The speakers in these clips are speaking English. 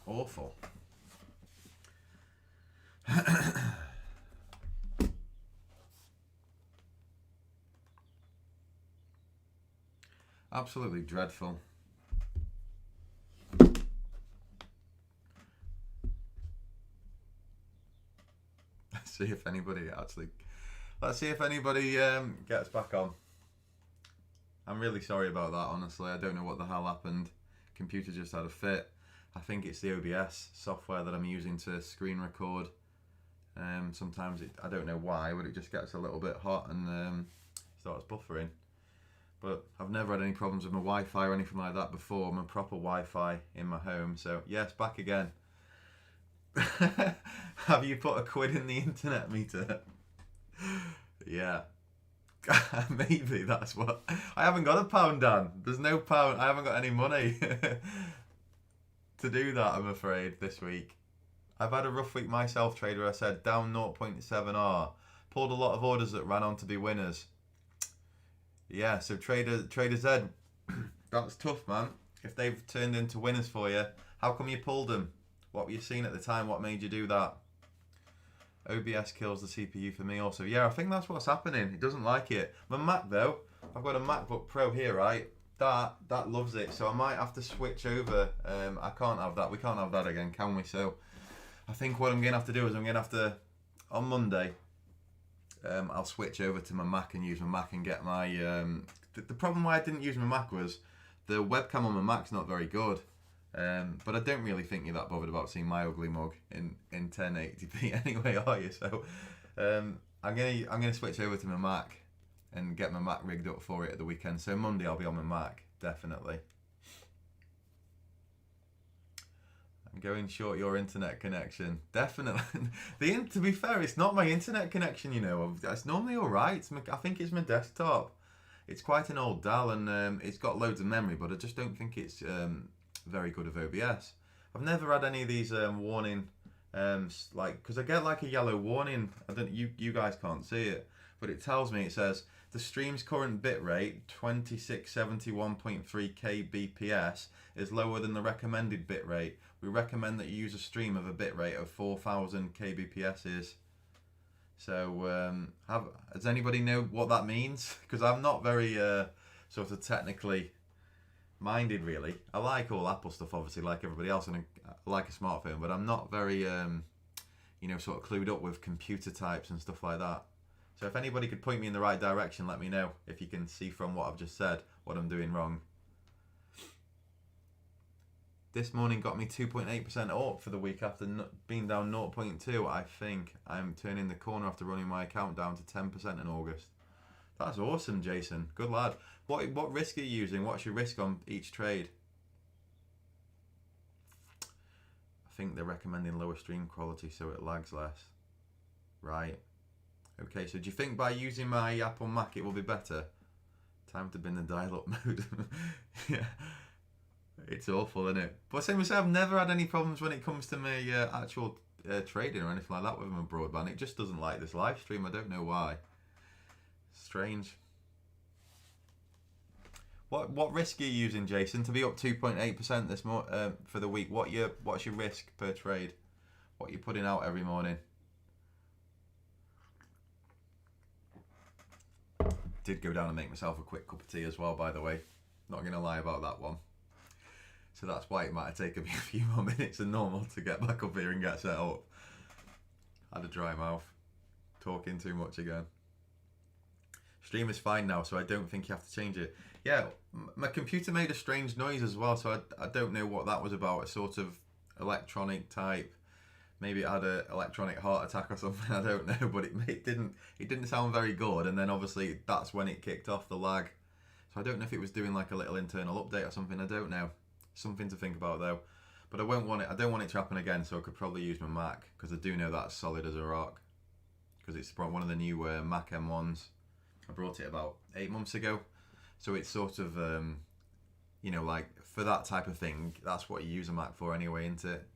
Awful. Absolutely dreadful. Let's see if anybody gets back on. I'm really sorry about that, honestly. I don't know what the hell happened. Computer just had a fit. I think it's the OBS software that I'm using to screen record. Sometimes I don't know why, but it just gets a little bit hot and starts buffering. But I've never had any problems with my Wi-Fi or anything like that before. I'm a proper Wi-Fi in my home. So yes, back again. Have you put a quid in the internet meter? Yeah. Maybe that's what. I haven't got a pound, Dan. There's no pound. I haven't got any money to do that, I'm afraid, this week. I've had a rough week myself, trader. I said down 0.7R. Pulled a lot of orders that ran on to be winners. Yeah, so Trader Z, that's tough, man. If they've turned into winners for you, how come you pulled them? What were you seeing at the time? What made you do that? OBS kills the CPU for me also. Yeah, I think that's what's happening. It doesn't like it. My Mac, though, I've got a MacBook Pro here, right? That loves it. So I might have to switch over. I can't have that. We can't have that again, can we? So I think what I'm going to have to do is I'm going to have to, on Monday, I'll switch over to my Mac and use my Mac and get my... the problem why I didn't use my Mac was the webcam on my Mac's not very good. But I don't really think you're that bothered about seeing my ugly mug in 1080p anyway, are you? So I'm gonna switch over to my Mac and get my Mac rigged up for it at the weekend. So Monday I'll be on my Mac, definitely. I'm going short your internet connection, definitely. To be fair, it's not my internet connection, you know. It's normally all right. I think it's my desktop. It's quite an old Dell and it's got loads of memory, but I just don't think it's very good of OBS. I've never had any of these warning, because I get like a yellow warning. I don't. You guys can't see it, but it tells me. It says the stream's current bitrate 2671.3 kbps is lower than the recommended bitrate. We recommend that you use a stream of a bitrate of 4000 kbps. So does anybody know what that means? Because I'm not very sort of technically minded, really. I like all Apple stuff, obviously, like everybody else, and I like a smartphone, but I'm not very sort of clued up with computer types and stuff like that. So if anybody could point me in the right direction, let me know if you can see from what I've just said what I'm doing wrong. This morning got me 2.8% up for the week after being down 0.2. I think I'm turning the corner after running my account down to 10% in August. That's awesome, Jason. Good lad. What risk are you using? What's your risk on each trade? I think they're recommending lower stream quality so it lags less. Right. Okay, so do you think by using my Apple Mac it will be better? Time to bin the dial-up mode. Yeah. It's awful, isn't it? But same as I've never had any problems when it comes to my actual trading or anything like that with my broadband. It just doesn't like this live stream. I don't know why. Strange. What risk are you using, Jason, to be up 2.8% this for the week? What's your risk per trade? What are you putting out every morning? Did go down and make myself a quick cup of tea as well, by the way. Not going to lie about that one. So that's why it might have taken me a few more minutes than normal to get back up here and get set up. Had a dry mouth. Talking too much again. Stream is fine now, so I don't think you have to change it. Yeah, my computer made a strange noise as well, so I don't know what that was about. A sort of electronic type. Maybe it had an electronic heart attack or something. I don't know, but it didn't sound very good. And then obviously that's when it kicked off the lag. So I don't know if it was doing like a little internal update or something. I don't know. Something to think about though. But I don't want it to happen again. So I could probably use my Mac because I do know that's solid as a rock. Because it's one of the new Mac M1s. I brought it about 8 months ago. So it's sort of, like for that type of thing, that's what you use a Mac for anyway, isn't it?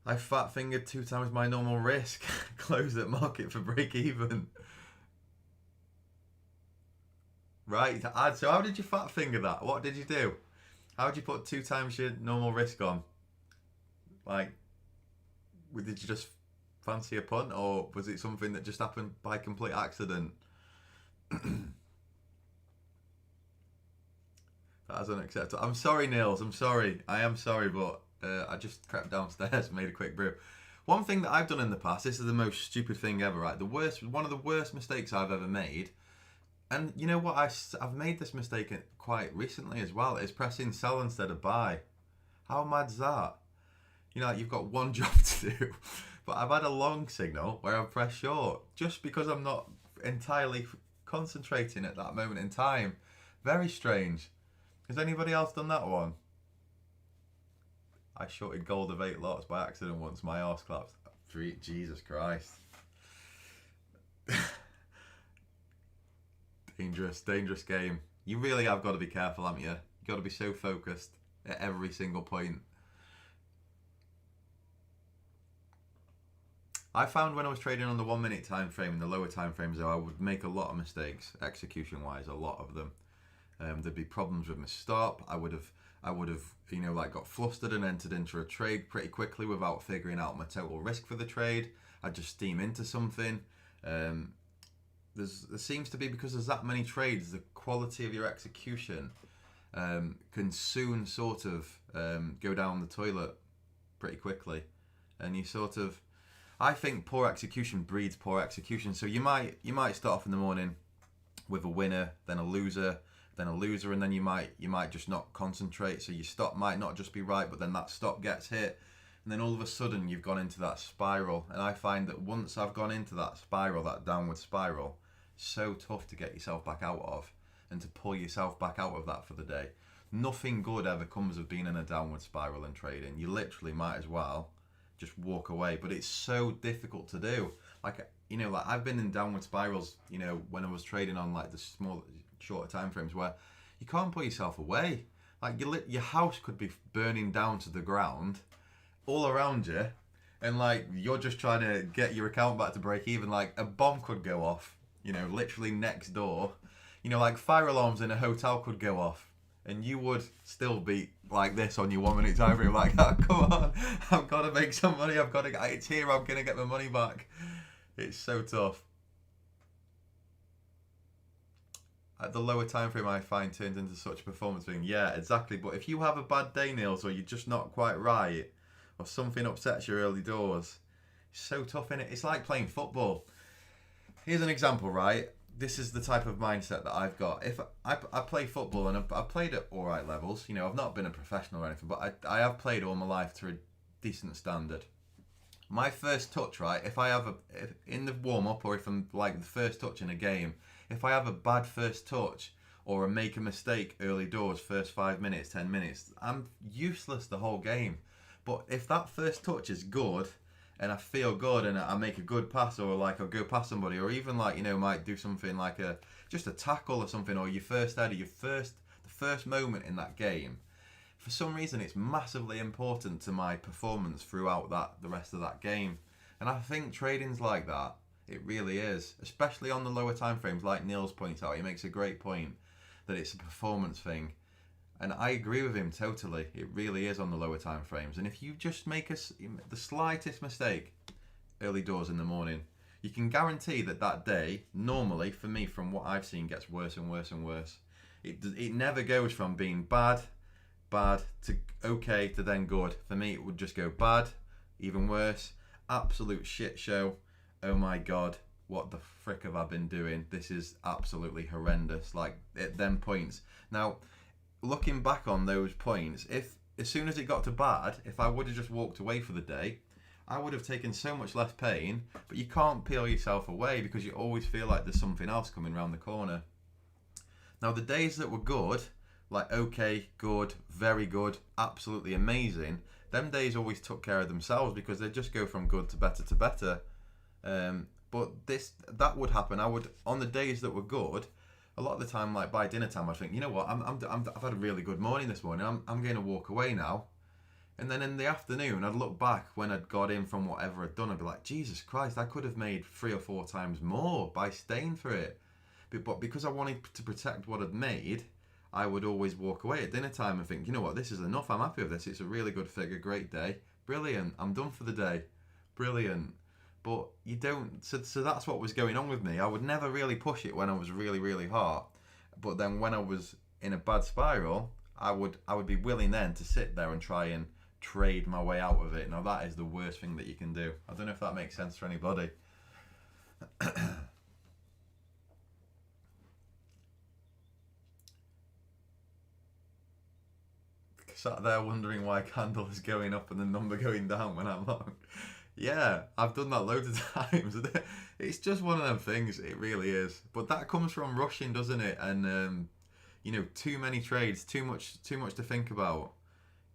I fat fingered 2 times my normal risk. Closed at market for break even. Right, so how did you fat finger that? What did you do? How did you put 2 times your normal risk on? Like, did you just fancy a punt, or was it something that just happened by complete accident? That is unacceptable. I'm sorry, Nils. I'm sorry. I am sorry, but I just crept downstairs and made a quick brew. One thing that I've done in the past, this is the most stupid thing ever, right? One of the worst mistakes I've ever made, and you know what? I've made this mistake quite recently as well, is pressing sell instead of buy. How mad's that? You know, like you've got one job to do, but I've had a long signal where I've pressed short just because I'm not entirely concentrating at that moment in time. Very strange. Has anybody else done that one? I shorted gold of 8 lots by accident once. My arse collapsed. Jesus Christ. Dangerous game. You really have got to be careful, haven't you? You've got to be so focused at every single point. I found when I was trading on the 1 minute time frame and the lower time frames, though, I would make a lot of mistakes, execution wise, a lot of them. There'd be problems with my stop. I would have, you know, like got flustered and entered into a trade pretty quickly without figuring out my total risk for the trade. I'd just steam into something. There seems to be, because there's that many trades, the quality of your execution can soon sort of go down the toilet pretty quickly, and you sort of, I think poor execution breeds poor execution. So you might start off in the morning with a winner, then a loser, and then you might just not concentrate. So your stop might not just be right, but then that stop gets hit, and then all of a sudden you've gone into that spiral. And I find that once I've gone into that spiral, that downward spiral, so tough to get yourself back out of and to pull yourself back out of that for the day. Nothing good ever comes of being in a downward spiral and trading. You literally might as well just walk away, but it's so difficult to do. Like, you know, like I've been in downward spirals, you know, when I was trading on like the shorter time frames, where you can't put yourself away. Like your house could be burning down to the ground all around you, and like you're just trying to get your account back to break even. Like a bomb could go off, you know, literally next door. You know, like fire alarms in a hotel could go off, and you would still be like this on your 1 minute time frame, like, oh, come on, I've got to make some money, it's here, I'm going to get my money back. It's so tough. At the lower time frame, I find turns into such a performance thing. Yeah, exactly. But if you have a bad day, Niels, or you're just not quite right, or something upsets your early doors, it's so tough, innit? It's like playing football. Here's an example, right? This is the type of mindset that I've got. If I play football, and I've played at all right levels, you know, I've not been a professional or anything, but I have played all my life to a decent standard. My first touch, right? If in the warm up, or if I'm like the first touch in a game, if I have a bad first touch or make a mistake early doors, first 5 minutes, 10 minutes, I'm useless the whole game. But if that first touch is good, and I feel good, and I make a good pass, or like I'll go past somebody, or even like, you know, might do something like just a tackle or something, or your first header, the first moment in that game, for some reason it's massively important to my performance throughout the rest of that game. And I think trading's like that. It really is, especially on the lower time frames. Like Niels points out, he makes a great point that it's a performance thing. And I agree with him totally. It really is on the lower time frames. And if you just make the slightest mistake early doors in the morning, you can guarantee that day, normally, for me, from what I've seen, gets worse and worse and worse. It never goes from being bad to okay to then good. For me, it would just go bad, even worse, absolute shit show. Oh my God, what the frick have I been doing? This is absolutely horrendous. Like, at them points. Now, looking back on those points, if as soon as it got to bad, if I would have just walked away for the day, I would have taken so much less pain. But you can't peel yourself away, because you always feel like there's something else coming around the corner. Now, the days that were good, like okay, good, very good, absolutely amazing, them days always took care of themselves, because they just go from good to better to better. But that would happen. On the days that were good, a lot of the time, like by dinner time, I think, you know what, I've had a really good morning this morning. I'm going to walk away now. And then in the afternoon, I'd look back when I'd got in from whatever I'd done. I'd be like, Jesus Christ, I could have made 3 or 4 times more by staying for it. But because I wanted to protect what I'd made, I would always walk away at dinner time and think, you know what, this is enough. I'm happy with this. It's a really good figure, great day, brilliant. I'm done for the day, brilliant. But you don't. So that's what was going on with me. I would never really push it when I was really, really hot. But then when I was in a bad spiral, I would be willing then to sit there and try and trade my way out of it. Now that is the worst thing that you can do. I don't know if that makes sense for anybody. Sat there wondering why candle is going up and the number going down when I'm long. Yeah, I've done that loads of times. It's just one of them things. It really is. But that comes from rushing, doesn't it? And too many trades, too much to think about.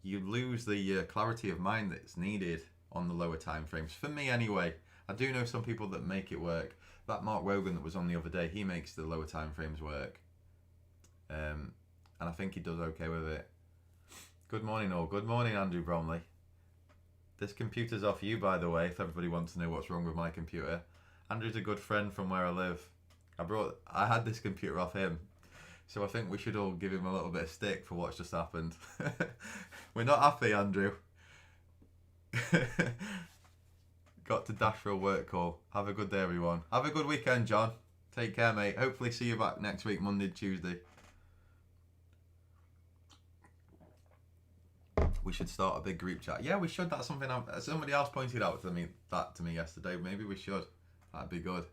You lose the clarity of mind that's needed on the lower time frames. For me, anyway. I do know some people that make it work. That Mark Rogan that was on the other day, he makes the lower time frames work. And I think he does okay with it. Good morning, all. Good morning, Andrew Bromley. This computer's off you, by the way, if everybody wants to know what's wrong with my computer. Andrew's a good friend from where I live. I had this computer off him. So I think we should all give him a little bit of stick for what's just happened. We're not happy, Andrew. Got to dash for a work call. Have a good day, everyone. Have a good weekend, John. Take care, mate. Hopefully see you back next week, Monday, Tuesday. We should start a big group chat. Yeah, we should. That's something somebody else pointed out to me yesterday. Maybe we should. That'd be good.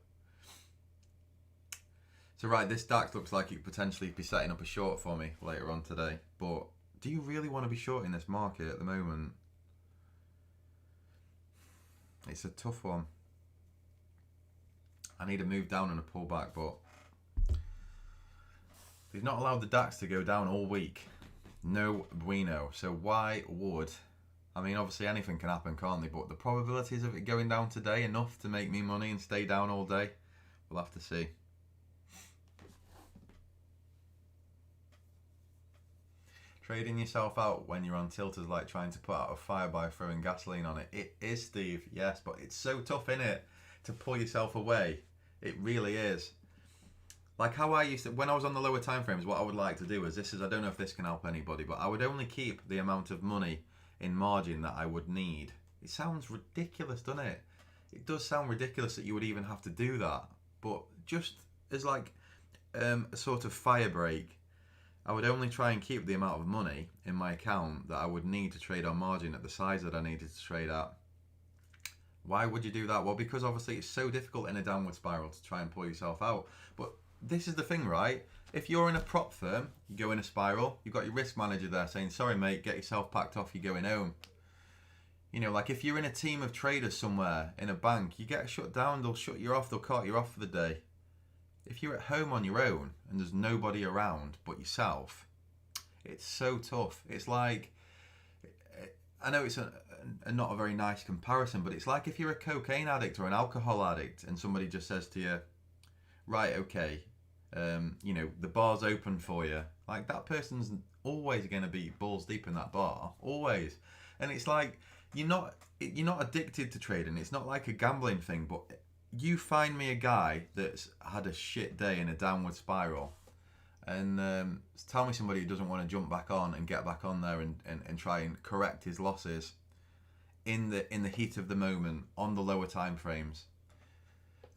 So right, this DAX looks like it could potentially be setting up a short for me later on today. But do you really want to be short in this market at the moment? It's a tough one. I need a move down and a pullback, but they've not allowed the DAX to go down all week. No bueno. So why would... I mean, obviously anything can happen, can't they? But the probabilities of it going down today enough to make me money and stay down all day? We'll have to see. Trading yourself out when you're on tilt is like trying to put out a fire by throwing gasoline on it. It is, Steve, yes, but it's so tough, innit, to pull yourself away. It really is. Like how I used to, when I was on the lower time frames, what I would like to do is I don't know if this can help anybody, but I would only keep the amount of money in margin that I would need. It sounds ridiculous, doesn't it? It does sound ridiculous that you would even have to do that. But just as like a sort of fire break, I would only try and keep the amount of money in my account that I would need to trade on margin at the size that I needed to trade at. Why would you do that? Well, because obviously it's so difficult in a downward spiral to try and pull yourself out. But this is the thing, right? If you're in a prop firm, you go in a spiral, you've got your risk manager there saying, sorry mate, get yourself packed off, you're going home. You know, like if you're in a team of traders somewhere in a bank, you get shut down, they'll shut you off, they'll cut you off for the day. If you're at home on your own and there's nobody around but yourself, it's so tough. It's like, I know it's a not a very nice comparison, but it's like if you're a cocaine addict or an alcohol addict and somebody just says to you, right, okay, the bar's open for you. Like that person's always going to be balls deep in that bar, always. And it's like you're not addicted to trading. It's not like a gambling thing, but you find me a guy that's had a shit day in a downward spiral, and tell me somebody who doesn't want to jump back on and get back on there and try and correct his losses in the heat of the moment on the lower time frames.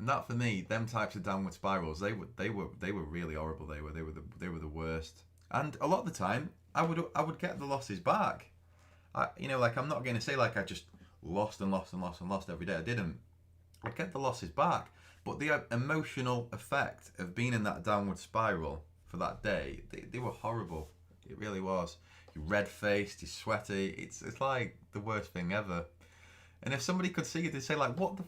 And that for me, them types of downward spirals, they were really horrible. They were the worst. And a lot of the time, I would get the losses back. I'm not going to say like I just lost every day. I didn't. I'd get the losses back, but the emotional effect of being in that downward spiral for that day, they were horrible. It really was. You're red-faced, you're sweaty. It's like the worst thing ever. And if somebody could see it, they'd say like, what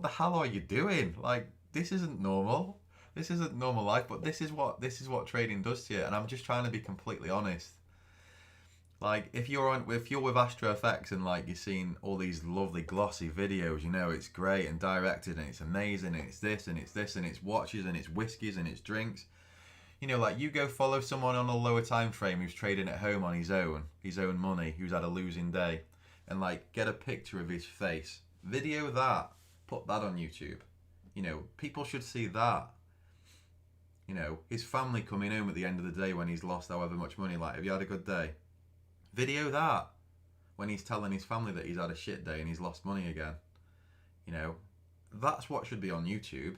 the hell are you doing? Like, this isn't normal. This isn't normal life, but this is what trading does to you. And I'm just trying to be completely honest. Like, if you're with Astro FX and like you're seeing all these lovely glossy videos, it's great and directed and it's amazing and it's this and it's this and it's watches and it's whiskies and it's drinks. Like you go follow someone on a lower time frame who's trading at home on his own money, who's had a losing day, and like get a picture of his face, video that, put that on YouTube. People should see that. You know, his family coming home at the end of the day when he's lost however much money. Like, have you had a good day? Video that when he's telling his family that he's had a shit day and he's lost money again. You know, that's what should be on YouTube.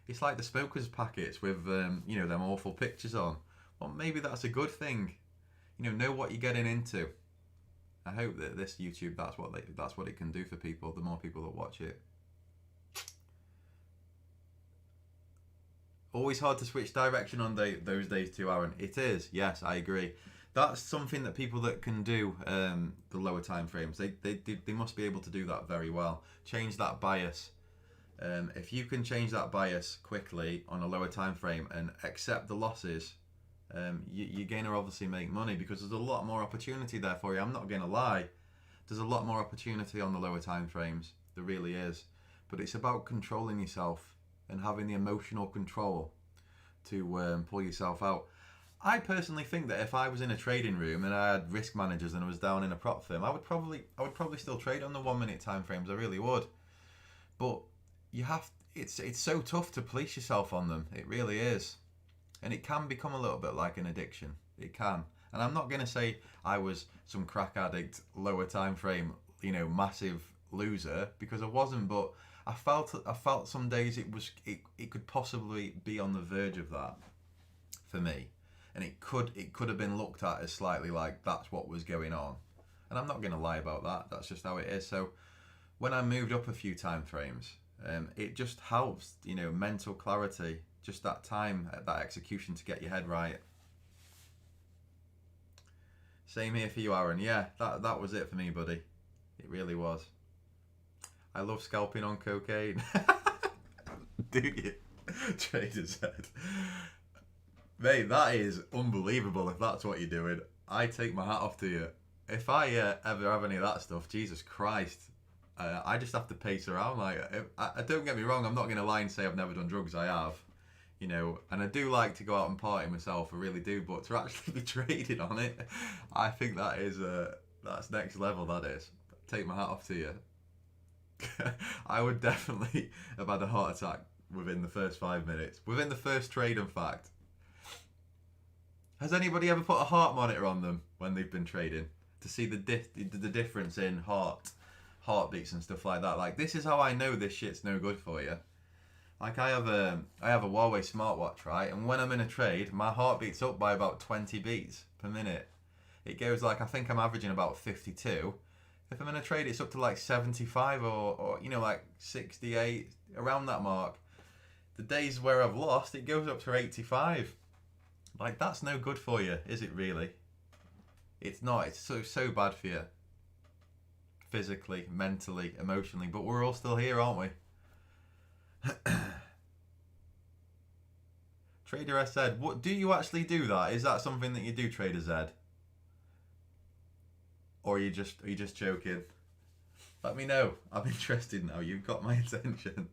It's like the smokers packets with, you know, them awful pictures on. Well, maybe that's a good thing. You know what you're getting into. I hope that this YouTube, that's what it can do for people. The more people that watch it. Always hard to switch direction on those days too, Aaron. It is. Yes, I agree. That's something that people that can do the lower time frames. They must be able to do that very well. Change that bias. If you can change that bias quickly on a lower time frame and accept the losses, you're going to obviously make money because there's a lot more opportunity there for you. I'm not going to lie. There's a lot more opportunity on the lower time frames. There really is. But it's about controlling yourself and having the emotional control to pull yourself out. I personally think that if I was in a trading room and I had risk managers and I was down in a prop firm, I would probably still trade on the 1 minute time frames. I really would. But it's so tough to police yourself on them. It really is. And it can become a little bit like an addiction. It can. And I'm not going to say I was some crack addict, lower time frame, massive loser, because I wasn't, but I felt some days it could possibly be on the verge of that for me. And it could have been looked at as slightly like that's what was going on. And I'm not going to lie about that. That's just how it is. So when I moved up a few time frames, it just helps, mental clarity, just that time, that execution to get your head right. Same here for you, Aaron. Yeah, that was it for me, buddy. It really was. I love scalping on cocaine. Do you? Trader said. Mate, that is unbelievable if that's what you're doing. I take my hat off to you. If I ever have any of that stuff, Jesus Christ, I just have to pace around. Like, I don't get me wrong, I'm not going to lie and say I've never done drugs. I have, and I do like to go out and party myself. I really do. But to actually be trading on it, I think that is that's next level. That is. Take my hat off to you. I would definitely have had a heart attack within the first 5 minutes. Within the first trade, in fact. Has anybody ever put a heart monitor on them when they've been trading to see the difference in heartbeats and stuff like that? Like, this is how I know this shit's no good for you. Like, I have a Huawei smartwatch, right? And when I'm in a trade, my heartbeat's up by about 20 beats per minute. It goes like, I think I'm averaging about 52. If I'm in a trade, it's up to like 75 or like 68, around that mark. The days where I've lost, it goes up to 85. Like, that's no good for you, is it really? It's not. It's so bad for you. Physically, mentally, emotionally. But we're all still here, aren't we? Trader S said, what do you actually do that? Is that something that you do, Trader Z? Or are you just joking? Let me know. I'm interested now. You've got my attention.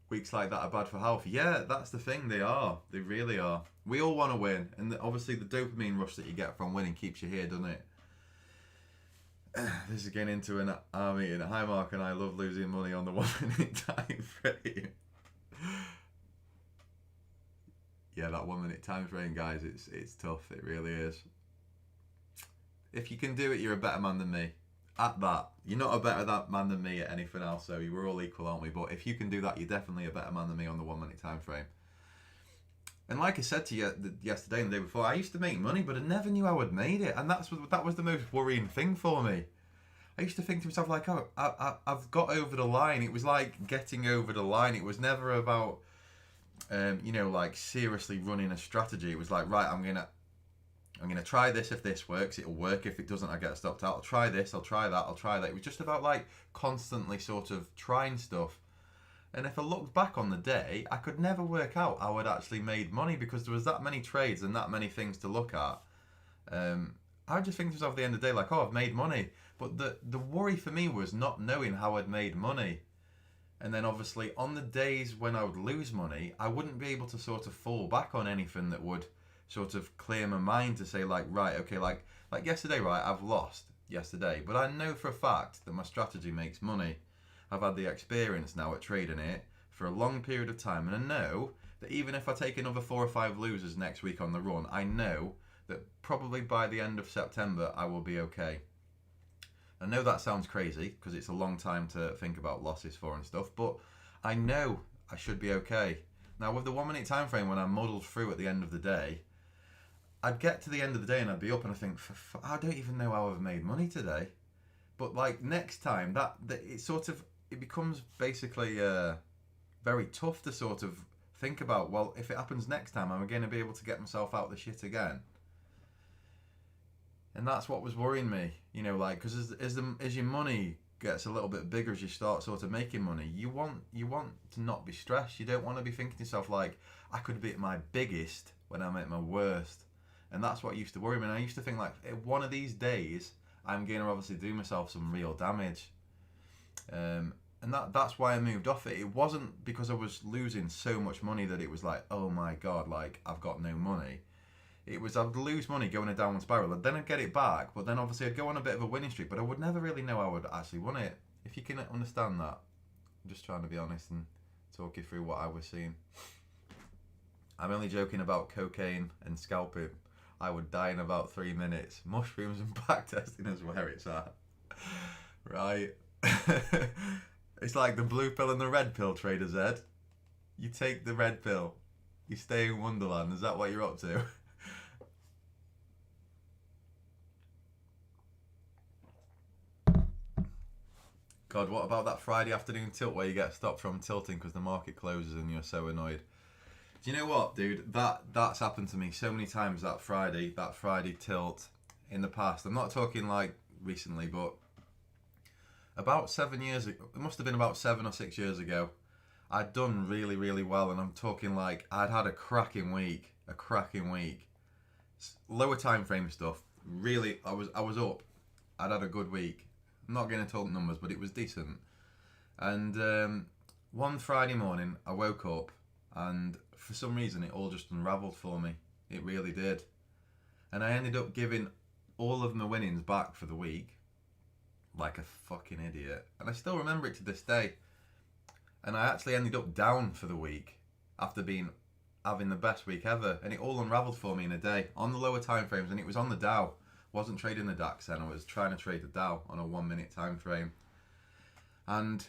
Weeks like that are bad for health. Yeah, that's the thing. They are. They really are. We all want to win. And obviously the dopamine rush that you get from winning keeps you here, doesn't it? This is getting into an army. And hi, Mark, and I love losing money on the 1 minute time frame. Yeah, that 1 minute time frame, guys, it's tough. It really is. If you can do it, you're a better man than me. At that, you're not a better man than me at anything else, so we're all equal, aren't we? But if you can do that, you're definitely a better man than me on the 1 minute time frame. And like I said to you yesterday and the day before, I used to make money, but I never knew how I'd made it, and that was the most worrying thing for me. I used to think to myself, like, oh, I've got over the line. It was like getting over the line. It was never about, like seriously running a strategy. It was like, right, I'm gonna try this. If this works, it'll work. If it doesn't, I get stopped out. I'll try this, I'll try that, I'll try that. It was just about like constantly sort of trying stuff. And if I looked back on the day, I could never work out how I'd actually made money because there was that many trades and that many things to look at. I would just think to myself at the end of the day, like, oh, I've made money. But the worry for me was not knowing how I'd made money. And then obviously on the days when I would lose money, I wouldn't be able to sort of fall back on anything that would sort of clear my mind to say, like, right, okay, like yesterday, right, I've lost. yesterday, but I know for a fact that my strategy makes money. I've had the experience now at trading it for a long period of time, and I know that even if I take another 4 or 5 losers next week on the run, I know that probably by the end of September I will be okay. I know that sounds crazy because it's a long time to think about losses for and stuff, but I know I should be okay. Now with the 1 minute time frame, when I muddled through at the end of the day, I'd get to the end of the day and I'd be up and I think, I don't even know how I've made money today. But like next time, that it becomes basically very tough to sort of think about, well, if it happens next time, am I going to be able to get myself out of the shit again? And that's what was worrying me, you know, like, because as your money gets a little bit bigger, as you start sort of making money, you want to not be stressed. You don't want to be thinking to yourself like, I could be at my biggest when I'm at my worst. And that's what used to worry me. And I used to think like, one of these days, I'm going to obviously do myself some real damage. And that's why I moved off it. It wasn't because I was losing so much money that it was like, oh my God, like I've got no money. It was I'd lose money going a downward spiral, and then I'd get it back, but then obviously I'd go on a bit of a winning streak, but I would never really know how I'd actually won it. If you can understand that, I'm just trying to be honest and talk you through what I was seeing. I'm only joking about cocaine and scalping. I would die in about 3 minutes. Mushrooms and backtesting is where it's at. Right? It's like the blue pill and the red pill, Trader Zed. You take the red pill. You stay in Wonderland. Is that what you're up to? God, what about that Friday afternoon tilt where you get stopped from tilting because the market closes and you're so annoyed? Do you know what, dude? That's happened to me so many times, that Friday tilt in the past. I'm not talking like recently, but about 7 years ago, it must have been about 7 or 6 years ago, I'd done really, really well, and I'm talking like I'd had a cracking week. Lower time frame stuff. Really, I was up. I'd had a good week. I'm not going to talk numbers, but it was decent. And one Friday morning, I woke up, and for some reason, it all just unravelled for me. It really did. And I ended up giving all of my winnings back for the week, like a fucking idiot. And I still remember it to this day. And I actually ended up down for the week after having the best week ever. And it all unravelled for me in a day on the lower time frames, and it was on the Dow. Wasn't trading the DAX then, I was trying to trade the Dow on a 1 minute time frame. And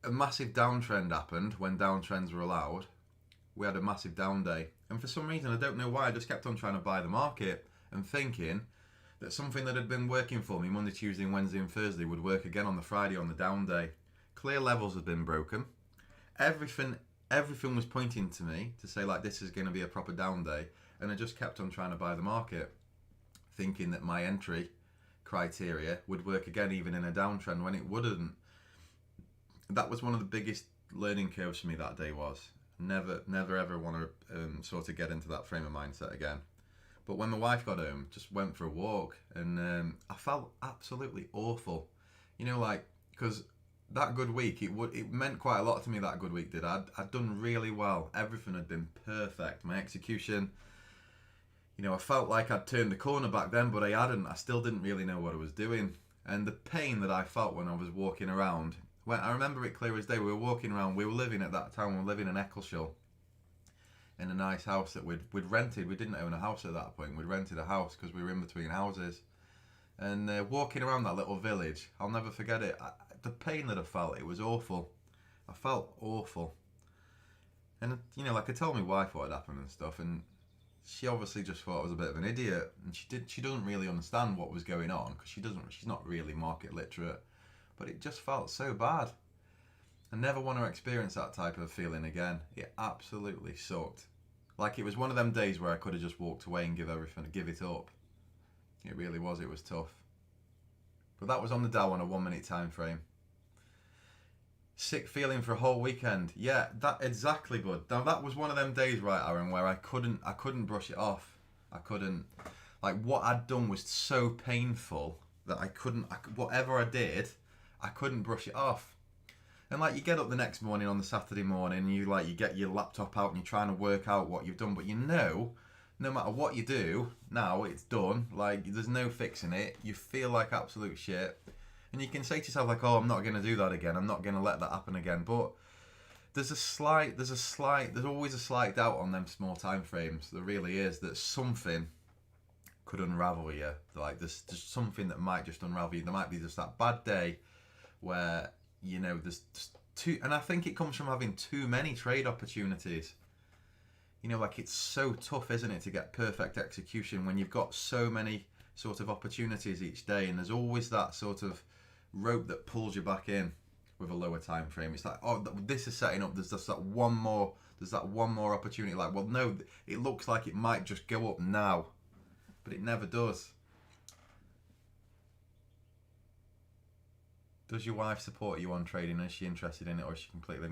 a massive downtrend happened when downtrends were allowed. We had a massive down day. And for some reason, I don't know why, I just kept on trying to buy the market and thinking that something that had been working for me Monday, Tuesday, Wednesday and Thursday would work again on the Friday on the down day. Clear levels had been broken. Everything was pointing to me to say like this is going to be a proper down day. And I just kept on trying to buy the market, thinking that my entry criteria would work again even in a downtrend when it wouldn't. That was one of the biggest learning curves for me that day. Was never ever want to sort of get into that frame of mindset again. But when the wife got home, just went for a walk, and I felt absolutely awful, you know, like, because that good week, it meant quite a lot to me. That good week did. I'd done really well. Everything had been perfect. My execution, you know, I felt like I'd turned the corner back then, but I hadn't. I still didn't really know what I was doing. And the pain that I felt when I was walking around, when I remember it clear as day, we were walking around, we were living at that time, we were living in Eccleshall, in a nice house that we'd rented. We didn't own a house at that point. We'd rented a house because we were in between houses. And walking around that little village, I'll never forget it. The pain that I felt, it was awful. I felt awful. And, you know, like I told my wife what had happened and stuff, and she obviously just thought I was a bit of an idiot, and she doesn't really understand what was going on because she's not really market literate, but it just felt so bad. I never want to experience that type of feeling again. It absolutely sucked. Like it was one of them days where I could have just walked away and give it up. It really was. It was tough. But that was on the Dow on a 1 minute time frame. Sick feeling for a whole weekend. Yeah, that exactly, bud. Now that was one of them days, right, Aaron, where I couldn't brush it off. I couldn't. Like what I'd done was so painful that whatever I did, I couldn't brush it off. And like you get up the next morning on the Saturday morning, and you get your laptop out and you're trying to work out what you've done, but you know no matter what you do, now it's done. Like, there's no fixing it. You feel like absolute shit. And you can say to yourself, like, oh, I'm not going to do that again. I'm not going to let that happen again. But there's always a slight doubt on them small time frames. There really is, that something could unravel you. Like, there's something that might just unravel you. There might be just that bad day where, you know, there's just too, and I think it comes from having too many trade opportunities. You know, like, it's so tough, isn't it, to get perfect execution when you've got so many sort of opportunities each day, and there's always that sort of rope that pulls you back in with a lower time frame. It's like, oh, this is setting up. There's just that one more. There's that one more opportunity. Like, well, no, it looks like it might just go up now, but it never does. Does your wife support you on trading? Is she interested in it, or is she completely?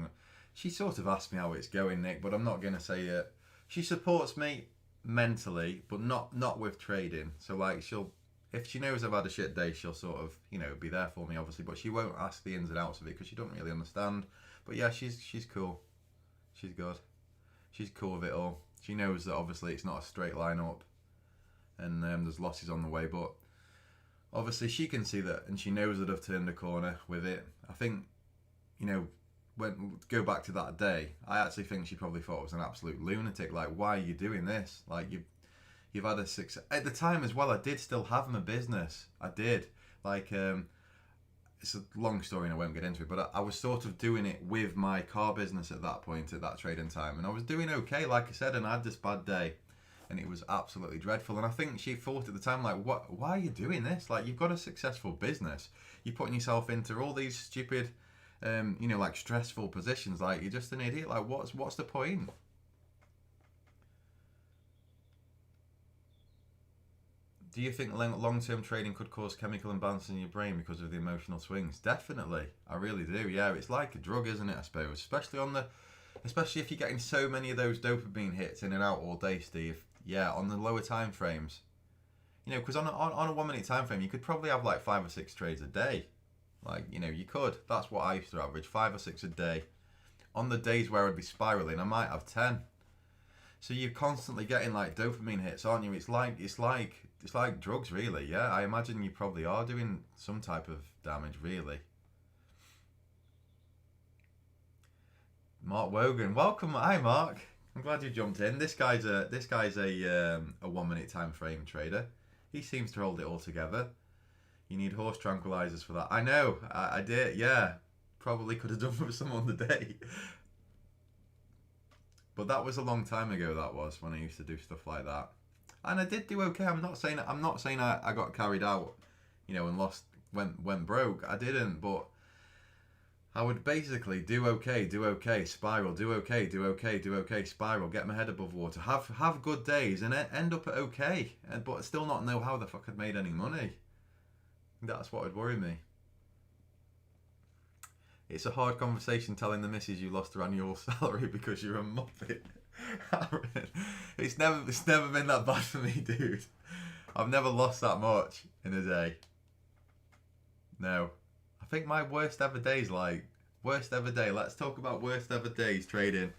She sort of asked me how it's going, Nick, but I'm not going to say it. She supports me mentally, but not with trading. So, like, if she knows I've had a shit day, she'll sort of, you know, be there for me, obviously, but she won't ask the ins and outs of it because she doesn't really understand. But yeah, she's cool. She's good. She's cool with it all. She knows that obviously it's not a straight line up, and there's losses on the way, but obviously she can see that, and she knows that I've turned a corner with it. I think, you know, when go back to that day, I actually think she probably thought I was an absolute lunatic. Like, why are you doing this? Like, you've had a success at the time as well. I did still have my business. I did. Like, it's a long story and I won't get into it, but I was sort of doing it with my car business at that point, at that trading time, and I was doing okay, like I said, and I had this bad day, and it was absolutely dreadful. And I think she thought at the time, like, what? Why are you doing this? Like, you've got a successful business. You're putting yourself into all these stupid, you know, like, stressful positions. Like, you're just an idiot. Like, what's the point? Do you think long-term trading could cause chemical imbalance in your brain because of the emotional swings? Definitely, I really do. Yeah, it's like a drug, isn't it? I suppose, especially if you're getting so many of those dopamine hits in and out all day, Steve. Yeah, on the lower time frames, you know, because on a 1 minute time frame, you could probably have like 5 or 6 trades a day. Like, you know, you could. That's what I used to average, 5 or 6 a day. On the days where I'd be spiraling, I might have 10. So you're constantly getting like dopamine hits, aren't you? It's like drugs, really. Yeah, I imagine you probably are doing some type of damage, really. Mark Wogan, welcome. Hi, Mark. I'm glad you jumped in. This guy's a 1 minute time frame trader. He seems to hold it all together. You need horse tranquilizers for that. I know. I did. Yeah, probably could have done with some on the day. But that was a long time ago. That was when I used to do stuff like that, and I did do okay. I'm not saying I got carried out, you know, and lost, went broke. I didn't, but I would basically do okay, spiral, do okay, spiral, get my head above water, have good days, and end up at okay, but still not know how the fuck I'd made any money. That's what would worry me. It's a hard conversation telling the missus you lost her annual salary because you're a muppet. It's never been that bad for me, dude. I've never lost that much in a day. No. I think my worst ever days, like, worst ever day. Let's talk about worst ever days trading.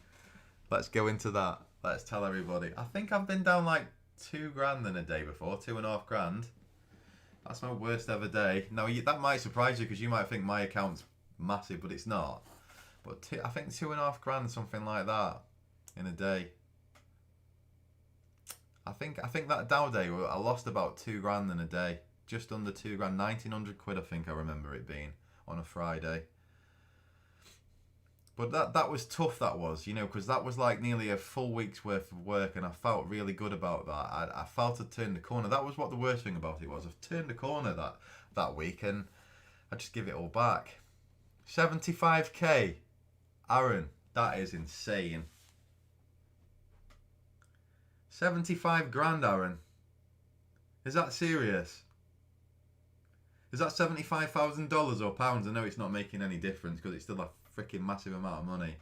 Let's go into that. Let's tell everybody. I think I've been down like $2,000 in a day before, 2.5 grand. That's my worst ever day. Now, that might surprise you because you might think my account's massive, but it's not. But I think 2.5 grand, something like that, in a day. I think that Dow day, I lost about 2 grand in a day, just under 2 grand, 1,900 quid. I think I remember it being on a Friday. But that was tough. That was, you know, because that was like nearly a full week's worth of work, and I felt really good about that. I felt I'd turned the corner. That was what the worst thing about it was. I've turned the corner that week, and I just give it all back. 75k, Aaron, that is insane. 75 grand, Aaron. Is that serious? Is that $75,000 or pounds? I know it's not making any difference because it's still a freaking massive amount of money.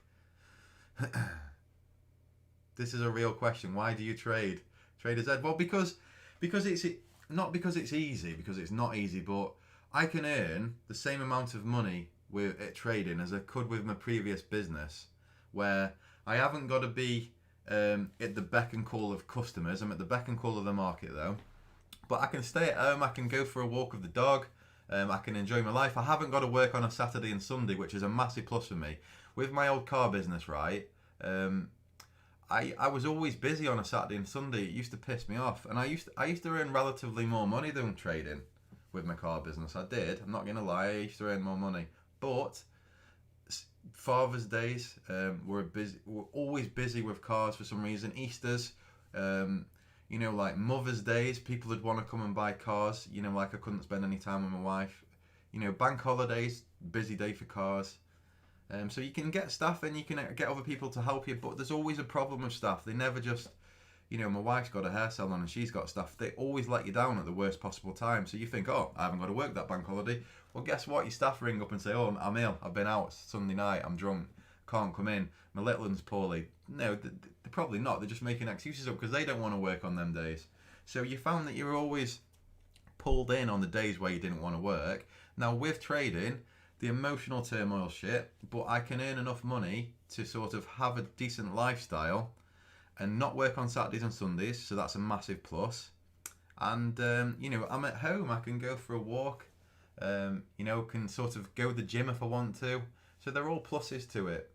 This is a real question. Why do you trade? Trader's Ed? Well, because it's not because it's easy, because it's not easy, but I can earn the same amount of money with trading as I could with my previous business, where I haven't got to be at the beck and call of customers. I'm at the beck and call of the market though. But I can stay at home, I can go for a walk with the dog, I can enjoy my life. I haven't got to work on a Saturday and Sunday, which is a massive plus for me. With my old car business, right, I was always busy on a Saturday and Sunday. It used to piss me off. And I used to earn relatively more money than trading with my car business. I did, I'm not going to lie, I used to earn more money. But Father's Days, we're always busy with cars for some reason. Easter's, you know, like Mother's Days, people would want to come and buy cars. You know, like I couldn't spend any time with my wife. You know, bank holidays, busy day for cars. So you can get staff and you can get other people to help you, but there's always a problem with staff. They never just, you know, my wife's got a hair salon and she's got staff. They always let you down at the worst possible time. So you think, oh, I haven't got to work that bank holiday. Well, guess what? Your staff ring up and say, oh, I'm ill. I've been out Sunday night. I'm drunk. Can't come in. My little one's poorly. No, they're probably not. They're just making excuses up because they don't want to work on them days. So you found that you're always pulled in on the days where you didn't want to work. Now, with trading, the emotional turmoil shit, but I can earn enough money to sort of have a decent lifestyle and not work on Saturdays and Sundays, so that's a massive plus. And, you know, I'm at home, I can go for a walk, you know, can sort of go to the gym if I want to. So they're all pluses to it.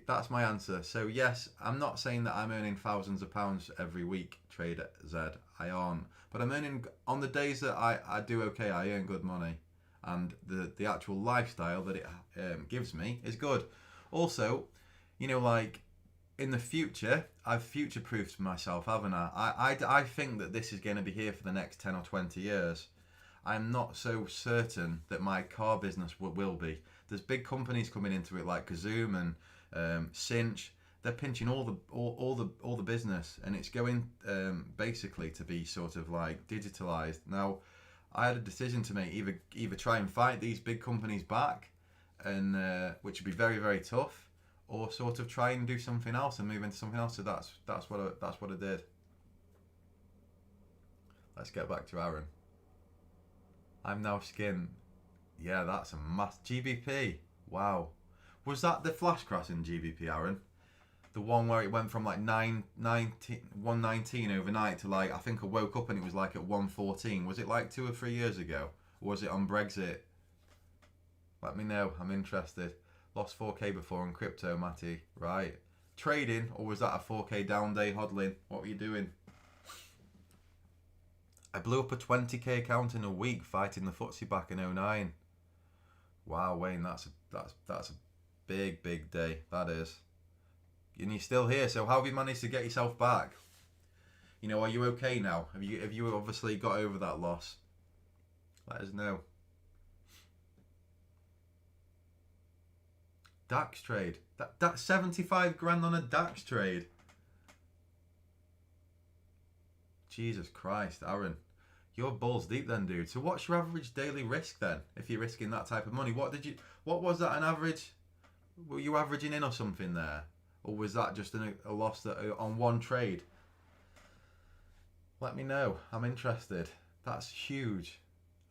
That's my answer. So yes, I'm not saying that I'm earning thousands of pounds every week, Trader Z, I aren't. But I'm earning, on the days that I do okay, I earn good money. And the actual lifestyle that it gives me is good. Also, you know, like in the future, I've future-proofed myself, haven't I? I think that this is going to be here for the next 10 or 20 years. I'm not so certain that my car business will be. There's big companies coming into it like Kazoom and Cinch. They're pinching all the business, and it's going basically to be sort of like digitalized. Now, I had a decision to make: either try and fight these big companies back, and which would be very, very tough, or sort of try and do something else and move into something else. So that's what I did. Let's get back to Aaron. I'm now skin. Yeah, that's a GBP. Wow, was that the flash crash in GBP, Aaron? The one where it went from like 119 overnight to like, I think I woke up and it was like at 114. Was it like 2 or 3 years ago? Or was it on Brexit? Let me know, I'm interested. Lost 4k before on crypto, Matty. Right. Trading, or was that a 4k down day hodling? What were you doing? I blew up a 20k account in a week fighting the FTSE back in 09. Wow, Wayne, that's a big day. That is. And you're still here, so how have you managed to get yourself back? You know, are you okay now? Have you obviously got over that loss? Let us know. DAX trade. That's 75 grand on a DAX trade. Jesus Christ, Aaron. You're balls deep then, dude. So what's your average daily risk then, if you're risking that type of money? What was that, an average? Were you averaging in or something there? Or was that just a loss on one trade? Let me know. I'm interested. That's huge.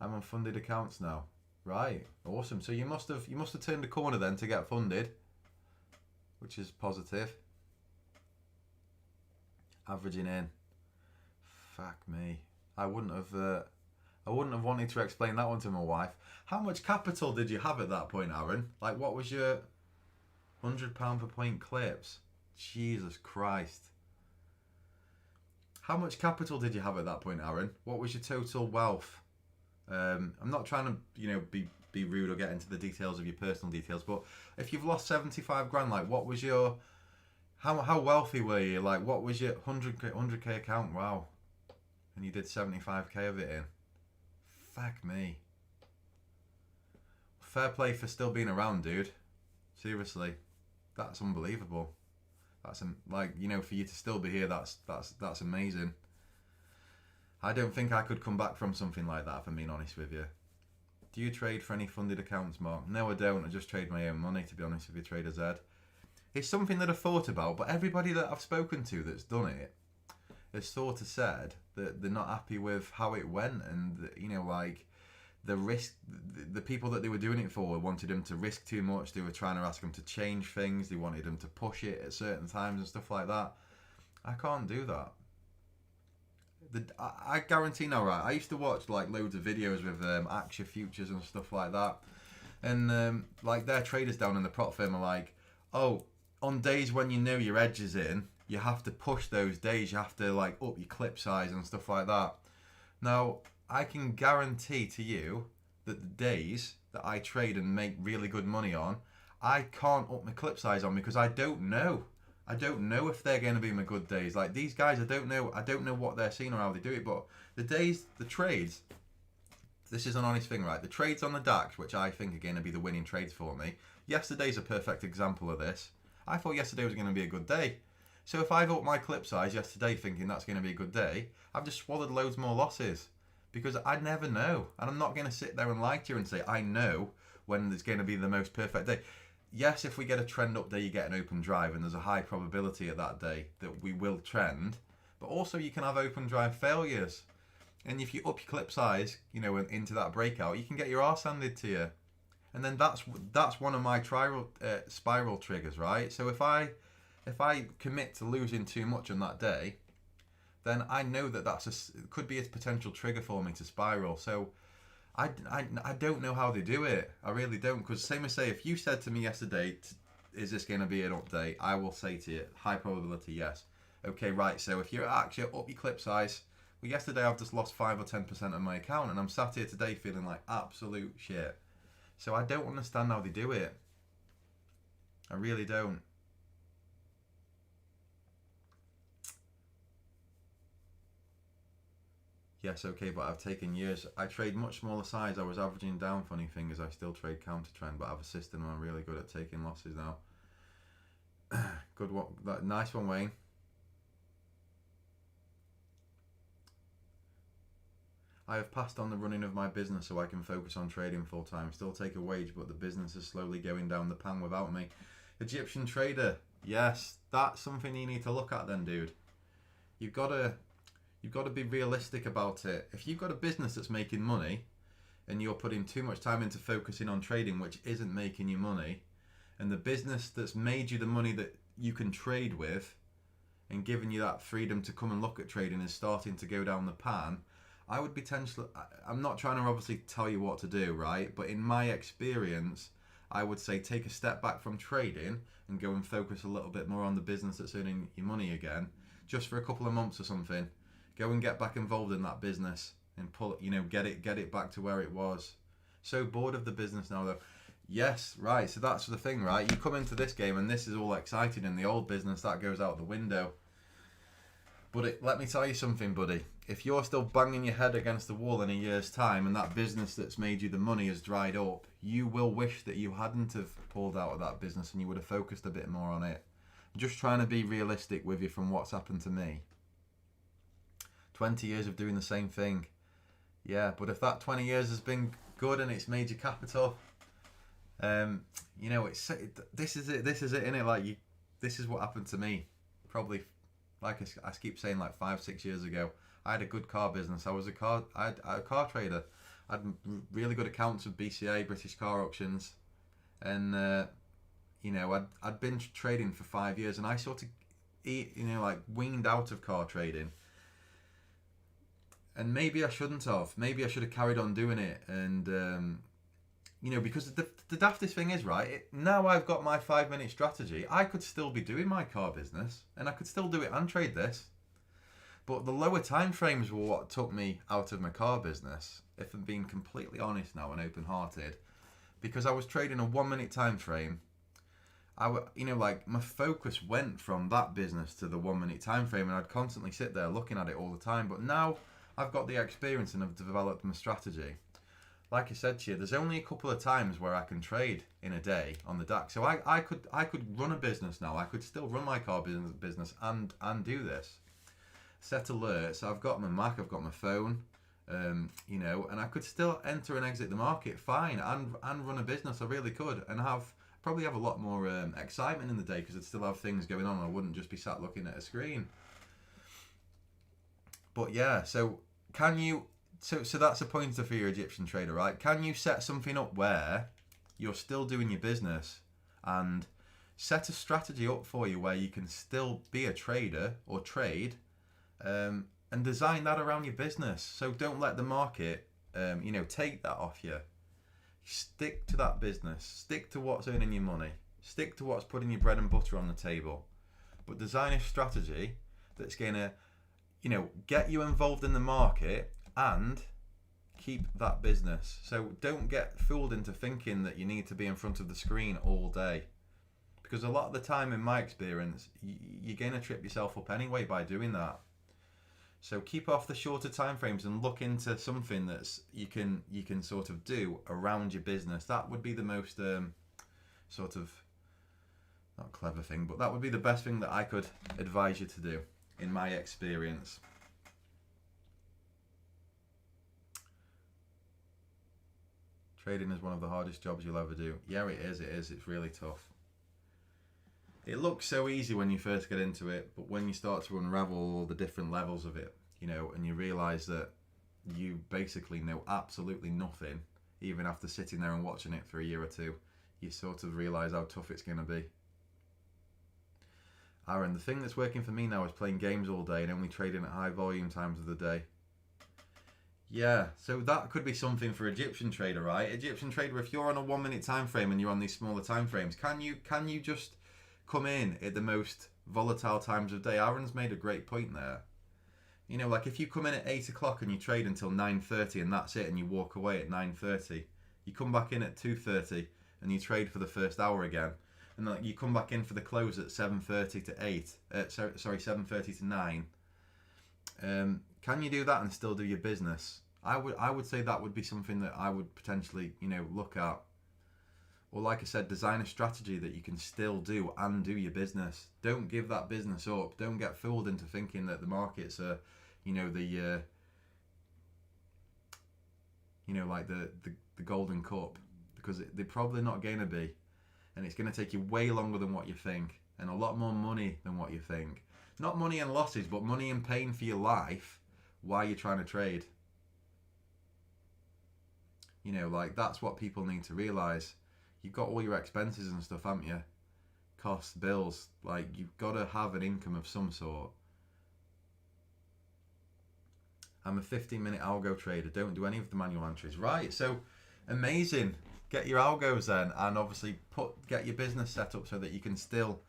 I'm on funded accounts now. Right. Awesome. So you must have turned a corner then to get funded, which is positive. Averaging in. Fuck me. I wouldn't have wanted to explain that one to my wife. How much capital did you have at that point, Aaron? Like, what was your £100 per point clips? Jesus Christ. How much capital did you have at that point, Aaron? What was your total wealth? I'm not trying to, you know, be rude or get into the details of your personal details, but if you've lost 75 grand, like, what was your, how wealthy were you? Like, what was your 100k account? Wow. And you did 75k of it in. Fuck me. Fair play for still being around, dude. Seriously. That's unbelievable. That's like, you know, for you to still be here, that's amazing. I don't think I could come back from something like that, if I'm being honest with you. Do you trade for any funded accounts, Mark? No, I don't. I just trade my own money, to be honest with you, Trader Z. It's something that I've thought about, but everybody that I've spoken to that's done it has sort of said that they're not happy with how it went, and, you know, like, the people that they were doing it for wanted him to risk too much. They were trying to ask him to change things. They wanted him to push it at certain times and stuff like that. I can't do that. I guarantee now, right? I used to watch like loads of videos with Action Futures and stuff like that, and like their traders down in the prop firm are like, oh, on days when you know your edge is in, you have to push those days. You have to like up your clip size and stuff like that. Now, I can guarantee to you that the days that I trade and make really good money on, I can't up my clip size on because I don't know. I don't know if they're going to be my good days. Like these guys, I don't know what they're seeing or how they do it. But the trades, this is an honest thing, right? The trades on the DAX, which I think are going to be the winning trades for me. Yesterday's a perfect example of this. I thought yesterday was going to be a good day. So if I've upped my clip size yesterday thinking that's going to be a good day, I've just swallowed loads more losses. Because I never know. And I'm not going to sit there and lie to you and say, I know when it's going to be the most perfect day. Yes, if we get a trend up day, you get an open drive, and there's a high probability at that day that we will trend. But also, you can have open drive failures. And if you up your clip size, into that breakout, you can get your arse handed to you. And then that's one of my spiral triggers, right? So if I commit to losing too much on that day, then I know that it could be a potential trigger for me to spiral. So I don't know how they do it. I really don't. Because same as say, if you said to me yesterday, is this going to be an update? I will say to you, high probability, yes. Okay, right. So if you're actually up your clip size, well, yesterday I've just lost 5 or 10% of my account, and I'm sat here today feeling like absolute shit. So I don't understand how they do it. I really don't. Yes, okay, but I've taken years. I trade much smaller size. I was averaging down funny fingers. I still trade counter trend, but I have a system and I'm really good at taking losses now. Good one. Nice one, Wayne. I have passed on the running of my business so I can focus on trading full time. Still take a wage, but the business is slowly going down the pan without me. Egyptian trader. Yes, that's something you need to look at then, dude. You've got to be realistic about it. If you've got a business that's making money and you're putting too much time into focusing on trading which isn't making you money, and the business that's made you the money that you can trade with and giving you that freedom to come and look at trading is starting to go down the pan, I would potentially, I'm not trying to obviously tell you what to do, right? But in my experience, I would say take a step back from trading and go and focus a little bit more on the business that's earning you money again, just for a couple of months or something. Go and get back involved in that business and get it back to where it was. So bored of the business now, though. Yes, right. So that's the thing, right? You come into this game and this is all exciting, and the old business that goes out the window. But let me tell you something, buddy. If you're still banging your head against the wall in a year's time, and that business that's made you the money has dried up, you will wish that you hadn't have pulled out of that business and you would have focused a bit more on it. I'm just trying to be realistic with you from what's happened to me. 20 years of doing the same thing. Yeah, but if that 20 years has been good and it's made you capital, this is it, innit? Like, this is what happened to me. Probably, like I keep saying, like 5-6 years ago, I had a good car business. I was a car trader. I had really good accounts with BCA, British Car Auctions, and I'd been trading for 5 years, and I sort of weaned out of car trading. And maybe I shouldn't have. Maybe I should have carried on doing it. And, because the daftest thing is, right, now I've got my 5-minute strategy, I could still be doing my car business and I could still do it and trade this. But the lower time frames were what took me out of my car business, if I'm being completely honest now and open-hearted, because I was trading a 1-minute time frame. My focus went from that business to the 1-minute time frame, and I'd constantly sit there looking at it all the time. But now I've got the experience and I've developed my strategy. Like I said to you, there's only a couple of times where I can trade in a day on the DAX. So I could run a business now. I could still run my car business and do this. Set alerts. I've got my Mac. I've got my phone. And I could still enter and exit the market fine and run a business. I really could, and probably have a lot more excitement in the day because I'd still have things going on. I wouldn't just be sat looking at a screen. But yeah, so can you So that's a pointer for your Egyptian trader, right? Can you set something up where you're still doing your business and set a strategy up for you where you can still be a trader or trade, and design that around your business. So don't let the market, take that off you. Stick to that business. Stick to what's earning you money. Stick to what's putting your bread and butter on the table. But design a strategy that's going to, get you involved in the market and keep that business. So don't get fooled into thinking that you need to be in front of the screen all day. Because a lot of the time, in my experience, you're going to trip yourself up anyway by doing that. So keep off the shorter time frames and look into something that's you can sort of do around your business. That would be the most sort of not clever thing, but that would be the best thing that I could advise you to do in my experience. Trading is one of the hardest jobs you'll ever do. Yeah, it is. It's really tough. It looks so easy when you first get into it, but when you start to unravel all the different levels of it, and you realise that you basically know absolutely nothing, even after sitting there and watching it for a year or two, you sort of realise how tough it's going to be. Aaron, the thing that's working for me now is playing games all day and only trading at high volume times of the day. Yeah, so that could be something for Egyptian trader, right? Egyptian trader, if you're on a 1 minute time frame and you're on these smaller time frames, can you just come in at the most volatile times of day? Aaron's made a great point there. Like if you come in at 8 o'clock and you trade until 9:30 and that's it, and you walk away at 9:30, you come back in at 2:30 and you trade for the first hour again, and then you come back in for the close at 7:30 to 8. 7:30 to 9. Can you do that and still do your business? I would say that would be something that I would potentially look at. Or like I said, design a strategy that you can still do and do your business. Don't give that business up. Don't get fooled into thinking that the markets are, the golden cup, because they're probably not going to be, and it's going to take you way longer than what you think, and a lot more money than what you think. Not money and losses, but money and pain for your life while you're trying to trade. That's what people need to realise. You've got all your expenses and stuff, haven't you? Costs, bills. You've got to have an income of some sort. I'm a 15-minute algo trader. Don't do any of the manual entries. Right, so amazing. Get your algos then, and obviously get your business set up so that you can still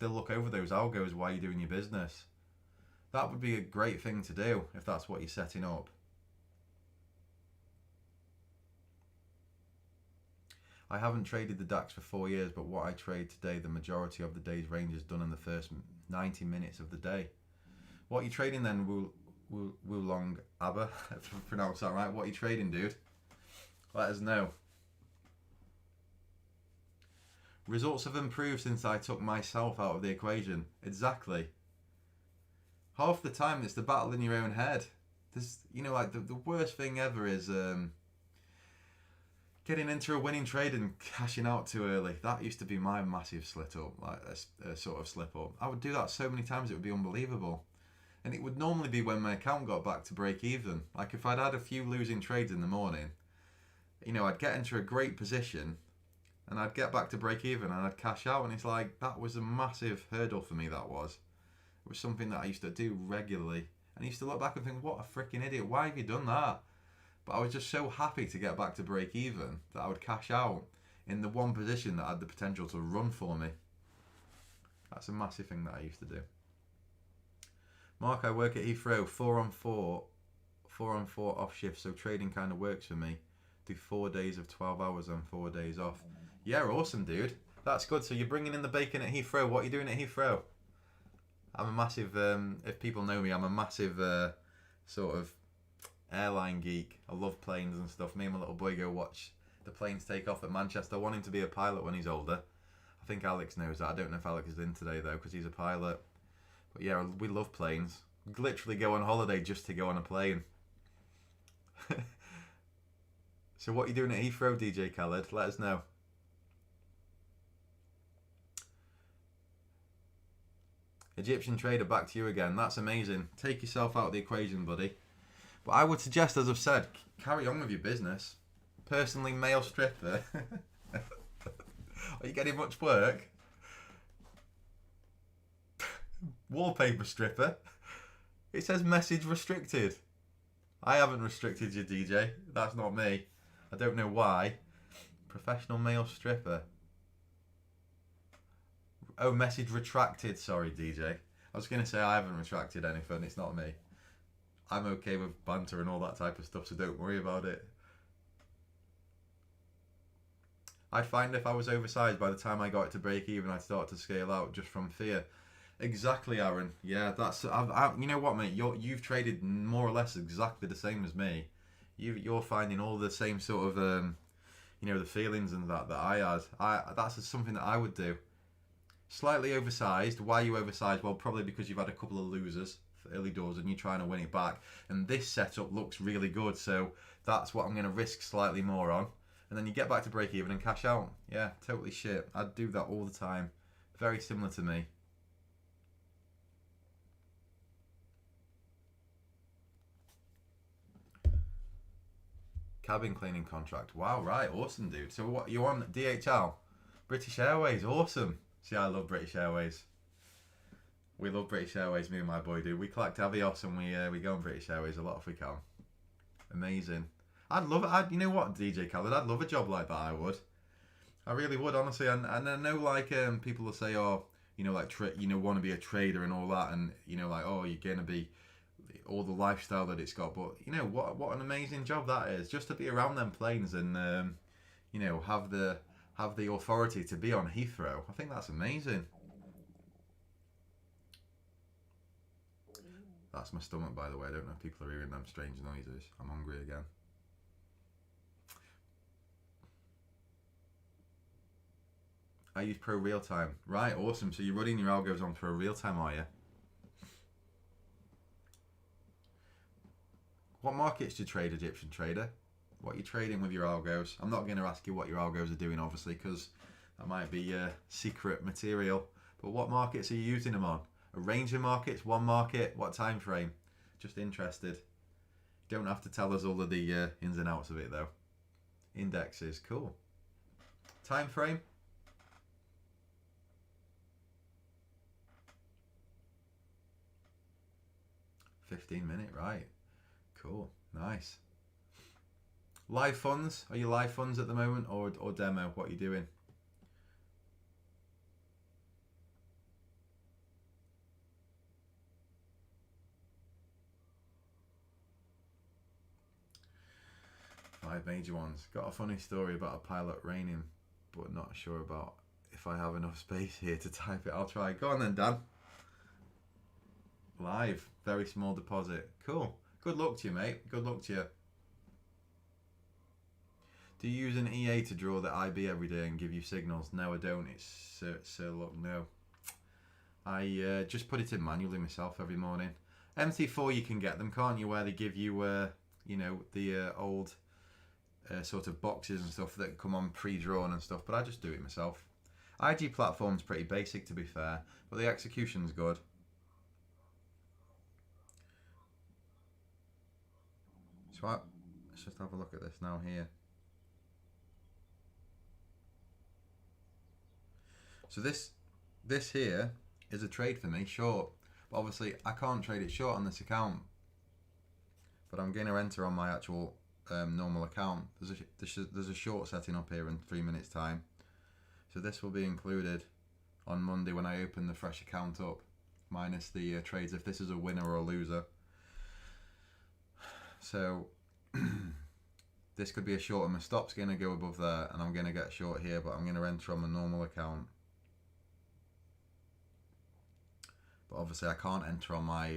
look over those algos while you're doing your business. That would be a great thing to do if that's what you're setting up. I haven't traded the DAX for 4 years, but what I trade today, the majority of the day's range is done in the first 90 minutes of the day. What are you trading then, Wulong Abba? If I pronounce that right. What are you trading, dude? Let us know. Results have improved since I took myself out of the equation. Exactly. Half the time it's the battle in your own head. This, the worst thing ever is getting into a winning trade and cashing out too early. That used to be my massive slip up, a sort of slip up. I would do that so many times it would be unbelievable. And it would normally be when my account got back to break even. Like if I'd had a few losing trades in the morning, I'd get into a great position and I'd get back to break even and I'd cash out, and it's like, that was a massive hurdle for me, that was. It was something that I used to do regularly. And I used to look back and think, what a freaking idiot, why have you done that? But I was just so happy to get back to break even that I would cash out in the one position that had the potential to run for me. That's a massive thing that I used to do. Mark, I work at Heathrow, 4 on 4 off shift, so trading kind of works for me. Do 4 days of 12 hours and 4 days off. Yeah, awesome, dude. That's good. So you're bringing in the bacon at Heathrow. What are you doing at Heathrow? I'm a massive, if people know me, I'm a massive sort of airline geek. I love planes and stuff. Me and my little boy go watch the planes take off at Manchester. I want him to be a pilot when he's older. I think Alex knows that. I don't know if Alex is in today though, because he's a pilot. But yeah, we love planes. We literally go on holiday just to go on a plane. So what are you doing at Heathrow, DJ Khaled? Let us know. Egyptian trader, back to you again. That's amazing. Take yourself out of the equation, buddy. But I would suggest, as I've said, carry on with your business. Personally, male stripper. Are you getting much work? Wallpaper stripper. It says message restricted. I haven't restricted you, DJ. That's not me. I don't know why. Professional male stripper. Oh, message retracted. Sorry, DJ. I was going to say I haven't retracted anything. It's not me. I'm okay with banter and all that type of stuff, so don't worry about it. I'd find if I was oversized, by the time I got it to break even, I'd start to scale out just from fear. Exactly, Aaron. Yeah, that's. You know what, mate? You've traded more or less exactly the same as me. You're finding all the same sort of the feelings and that I had. That's something that I would do. Slightly oversized. Why are you oversized? Well, probably because you've had a couple of losers for early doors and you're trying to win it back. And this setup looks really good, so that's what I'm going to risk slightly more on. And then you get back to break even and cash out. Yeah, totally shit. I'd do that all the time. Very similar to me. Cabin cleaning contract. Wow, right, awesome, dude. So what you on DHL? British Airways, awesome. See, I love British Airways. We love British Airways, me and my boy do. We collect Avios and we go on British Airways a lot if we can. Amazing. I'd love it. You know what, DJ Khaled? I'd love a job like that. I would. I really would, honestly. And I know, like, people will say, oh, like, want to be a trader and all that, and like, oh, you're gonna be all the lifestyle that it's got. But what an amazing job that is, just to be around them planes and have the authority to be on Heathrow. I think that's amazing. That's my stomach, by the way. I don't know if people are hearing them strange noises. I'm hungry again. I use Pro Real Time. Right, awesome. So you're running your algos on Pro Real Time, are you? What markets do you trade, Egyptian trader? What are you trading with your algos? I'm not going to ask you what your algos are doing, obviously, because that might be secret material. But what markets are you using them on? A range of markets? One market? What time frame? Just interested. You don't have to tell us all of the ins and outs of it, though. Indexes, cool. Time frame? 15-minute, right. Cool, nice. Live funds? Are you live funds at the moment or demo? What are you doing? Five major ones. Got a funny story about a pilot raining, but not sure about if I have enough space here to type it. I'll try. Go on then, Dan. Live. Very small deposit. Cool. Good luck to you, mate. Good luck to you. Do you use an EA to draw the IB every day and give you signals? No, I don't. It's so look, no. I just put it in manually myself every morning. MT4 you can get them, can't you? Where they give you, the old sort of boxes and stuff that come on pre-drawn and stuff. But I just do it myself. IG platform's pretty basic, to be fair, but the execution's good. So let's just have a look at this now here. So this here is a trade for me, short. But obviously I can't trade it short on this account. But I'm going to enter on my actual normal account. There's a short setting up here in 3 minutes time. So this will be included on Monday when I open the fresh account up, minus the trades if this is a winner or a loser. So this could be a short and my stop's going to go above there and I'm going to get short here, but I'm going to enter on my normal account. But obviously I can't enter on my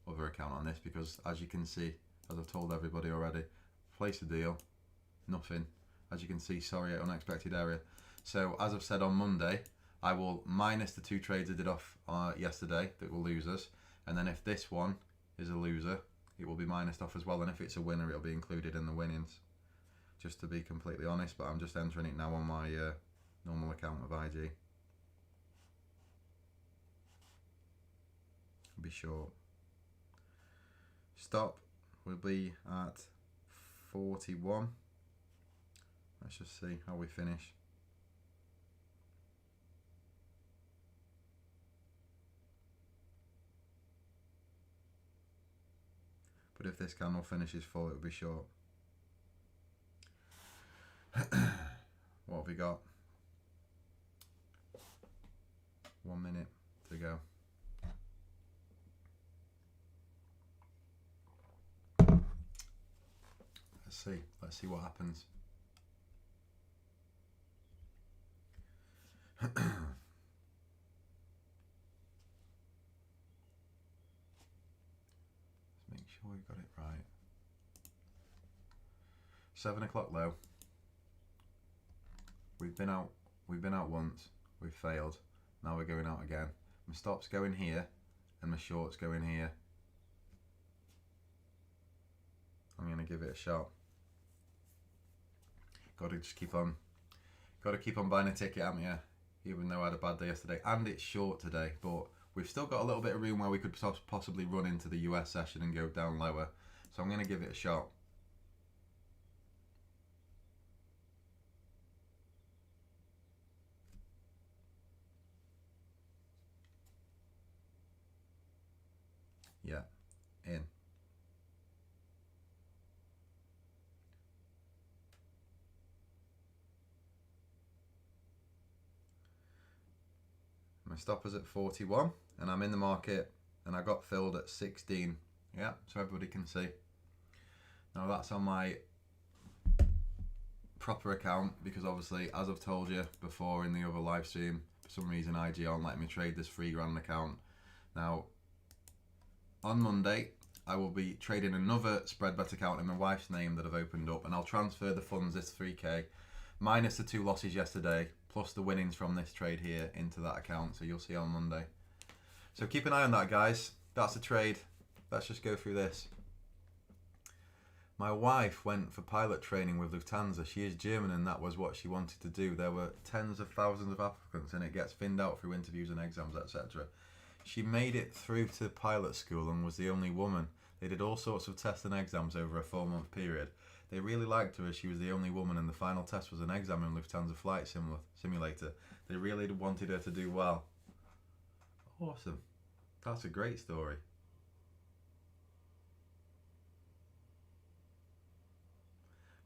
other account on this because, as you can see, as I've told everybody already, place a deal, nothing. As you can see, sorry, unexpected area. So as I've said, on Monday I will minus the 2 trades I did off yesterday that were losers, and then if this one is a loser it will be minused off as well, and if it's a winner it'll be included in the winnings, just to be completely honest. But I'm just entering it now on my normal account of IG. Be short. Stop. We'll be at 41. Let's just see how we finish. But if this candle finishes full, it will be short. What have we got? 1 minute to go. Let's see what happens. Let's make sure we got it right. 7 o'clock low. We've been out once, we've failed. Now we're going out again. My stop's going here and my short's going here. I'm gonna give it a shot. Gotta keep on buying a ticket, haven't you? Even though I had a bad day yesterday, and it's short today, but we've still got a little bit of room where we could possibly run into the US session and go down lower. So I'm gonna give it a shot. Yeah, in. My stop was at 41 and I'm in the market and I got filled at 16. Yeah, so everybody can see. Now that's on my proper account because obviously, as I've told you before in the other live stream, for some reason IG aren't letting me trade this $3,000 account. Now, on Monday, I will be trading another spread bet account in my wife's name that I've opened up, and I'll transfer the funds, this 3K, minus the 2 losses yesterday, plus the winnings from this trade here into that account, so you'll see on Monday. So keep an eye on that, guys. That's a trade. Let's just go through this. My wife went for pilot training with Lufthansa. She is German and that was what she wanted to do. There were tens of thousands of applicants and it gets thinned out through interviews and exams, etc. She made it through to pilot school and was the only woman. They did all sorts of tests and exams over a 4-month period. They really liked her as she was the only woman and the final test was an exam in Lufthansa Flight Simulator. They really wanted her to do well. Awesome. That's a great story.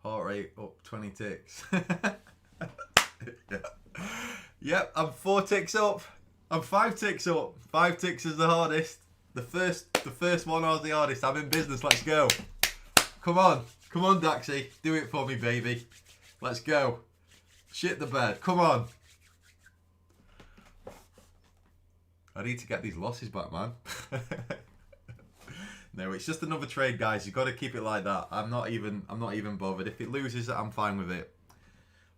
Heart rate up 20 ticks. Yeah. Yep, I'm 4 ticks up. I'm 5 ticks up. 5 ticks is the hardest. The first one was the hardest. I'm in business. Let's go. Come on, Daxi. Do it for me, baby. Let's go. Shit the bed. Come on. I need to get these losses back, man. No, it's just another trade, guys. You've got to keep it like that. I'm not even bothered. If it loses, I'm fine with it.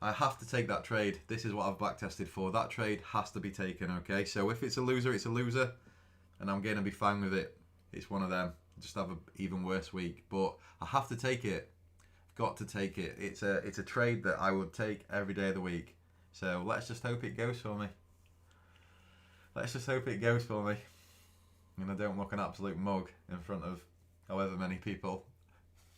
I have to take that trade. This is what I've backtested for. That trade has to be taken, okay? So if it's a loser, it's a loser. And I'm going to be fine with it. It's one of them. Just have an even worse week. But I have to take it. Got to take it. It's a trade that I would take every day of the week. So let's just hope it goes for me. Let's just hope it goes for me. And I don't look an absolute mug in front of however many people.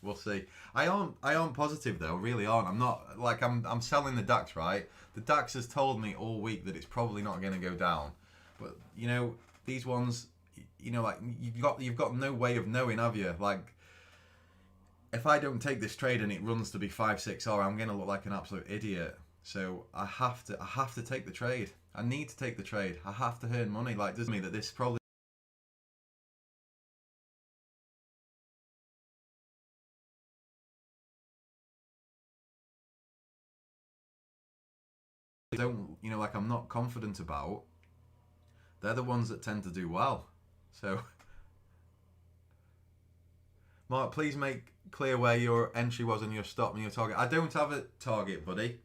We'll see. I aren't positive though, really aren't. I'm not like I'm selling the DAX, right? The DAX has told me all week that it's probably not going to go down. But you know, these ones, you know, like you've got no way of knowing, have you? Like if I don't take this trade and it runs to be 5-6R, I'm going to look like an absolute idiot. So I have to take the trade. I need to take the trade. I have to earn money. Like doesn't mean that this probably don't, you know, like I'm not confident about. They're the ones that tend to do well. So Mark, please make clear where your entry was and your stop and your target. I don't have a target, buddy,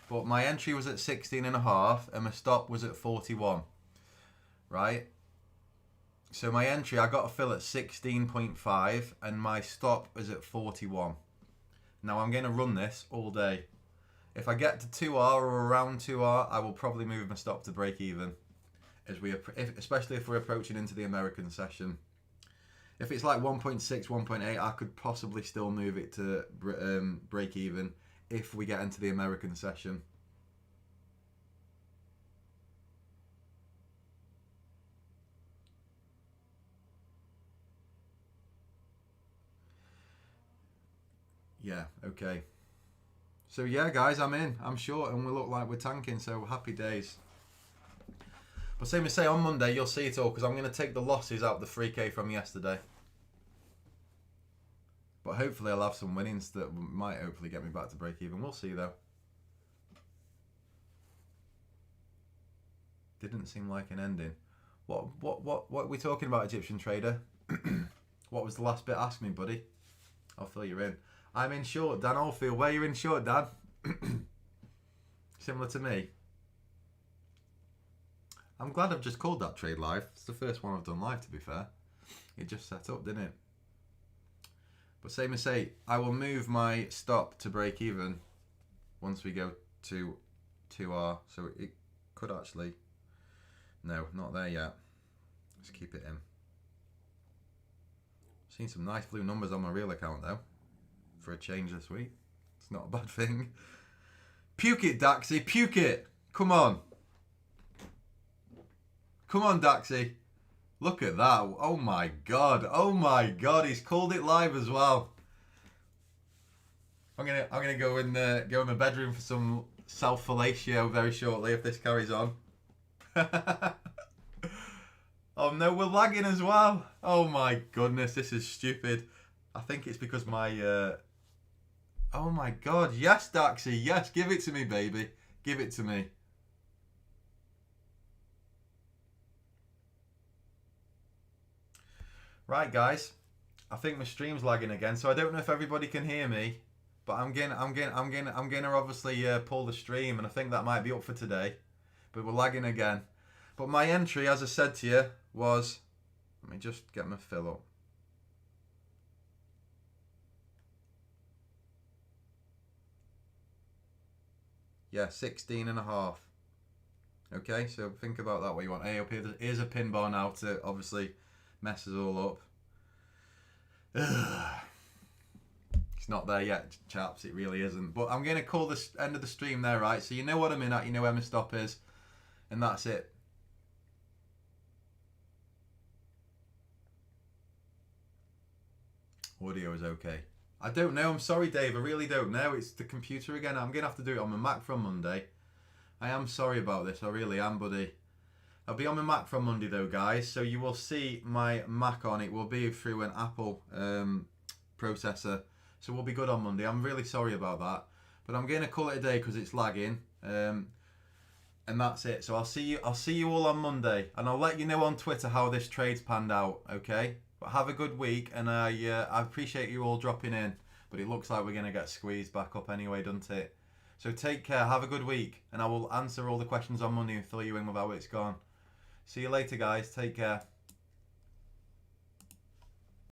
but my entry was at 16.5 and my stop was at 41, right? So my entry, I got a fill at 16.5 and my stop is at 41. Now I'm going to run this all day. If I get to 2R or around 2R, I will probably move my stop to break even, especially if we're approaching into the American session. If it's like 1.6, 1.8, I could possibly still move it to break even if we get into the American session. Yeah, okay. So yeah, guys, I'm in. I'm short, and we look like we're tanking, so happy days. But same as say, on Monday, you'll see it all, because I'm going to take the losses out the 3K from yesterday. But hopefully I'll have some winnings that might hopefully get me back to break even. We'll see, though. Didn't seem like an ending. What are we talking about, Egyptian trader? What was the last bit? Ask me, buddy. I'll fill you in. I'm in short, Dan Oldfield. Where are you in short, Dan? Similar to me. I'm glad I've just called that trade live. It's the first one I've done live, to be fair. It just set up, didn't it? But same as say, I will move my stop to break even once we go to 2R. So it could actually... No, not there yet. Let's keep it in. Seen some nice blue numbers on my real account, though. For a change this week. It's not a bad thing. Puke it, Daxy. Puke it. Come on. Come on, Daxy. Look at that. Oh my god. Oh my god. He's called it live as well. I'm gonna go in my bedroom for some self-fellatio very shortly if this carries on. Oh no, we're lagging as well. Oh my goodness, this is stupid. I think it's because my oh my god, yes, Daxy, yes, give it to me, baby. Give it to me. Right, guys. I think my stream's lagging again, so I don't know if everybody can hear me, but I'm gonna obviously pull the stream, and I think that might be up for today. But we're lagging again. But my entry, as I said to you, was... Let me just get my fill up. Yeah, 16.5. Okay, so think about that what you want. Hey, up here, here's a pin bar now to obviously mess us all up. Ugh. It's not there yet, chaps. It really isn't. But I'm going to call this end of the stream there, right? So you know what I'm in at. You know where my stop is. And that's it. Audio is okay. I don't know. I'm sorry, Dave. I really don't know. It's the computer again. I'm going to have to do it on my Mac from Monday. I am sorry about this. I really am, buddy. I'll be on my Mac from Monday, though, guys. So you will see my Mac on. It will be through an Apple processor. So we'll be good on Monday. I'm really sorry about that. But I'm going to call it a day because it's lagging. And that's it. So I'll see you all on Monday. And I'll let you know on Twitter how this trade's panned out, okay? But have a good week, and I appreciate you all dropping in. But it looks like we're going to get squeezed back up anyway, doesn't it? So take care, have a good week, and I will answer all the questions on Monday and fill you in with how it's gone. See you later, guys. Take care.